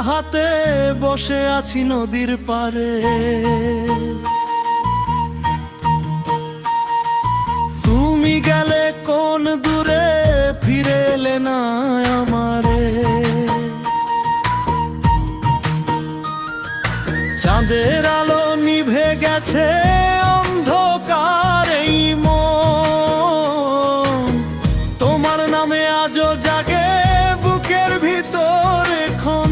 হাতে বসে আছি নদীর পারে। তুমি গেলে কোন দূরে, ফিরে এলে না আমারে। চাঁদের আলো নিভে গেছে, অন্ধকার এই মন। তোমার নামে আজও জাগে বুকের ভিতর এখন।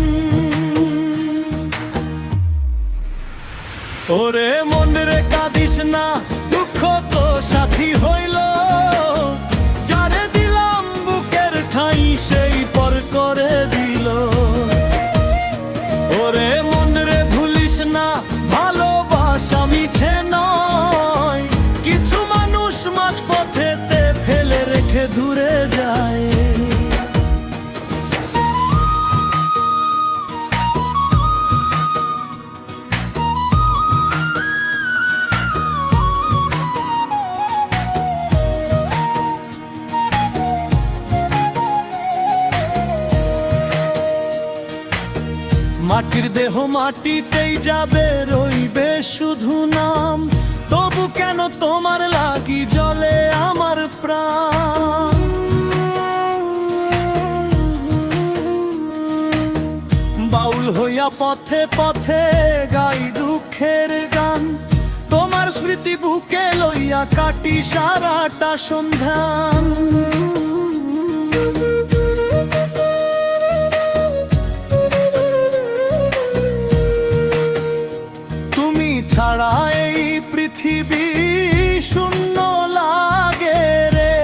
ওরে মন রে কাঁদিস না, দুঃখ তো সাথী হইল। যারে দিলাম বুকের ঠাঁই, সেই পর করে দিল। ওরে মন রে ভুলিস না, ভালোবাসা মিছে নয়। কিছু মানুষ মাঝ পথেতে ফেলে রেখে দূরে যায়। মাটির দেহ মাটিতেই যাবে, রইবে শুধু নাম। তবু কেন তোমার লাগি জ্বলে আমার প্রাণ। বাউল হইয়া পথে পথে গাই দুঃখের গান। তোমার স্মৃতি বুকে লইয়া কাটি সারাটা সন্ধ্যান। ছাড়া এই পৃথিবী শূন্য লাগে রে।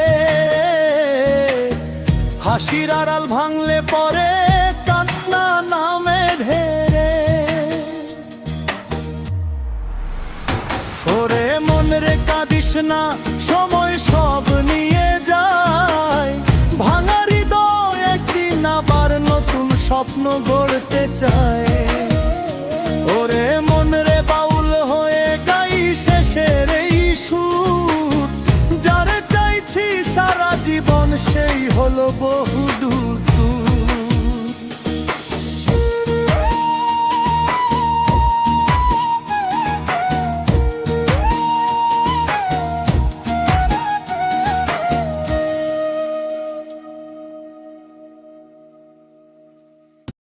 হাসির আড়াল ভাঙলে পরে কান্না নামে ঢেরে। ওরে মন রে কাঁদিস না, সময় সব নিয়ে যায়। ভাঙা হৃদয় একদিন আবার নতুন স্বপ্ন গড়তে চায়। ওরে মন রে বাউল হয়ে গাই শেষের এই সুর। যারে চাইছি সারা জীবন, সেই হলো বহুদূর।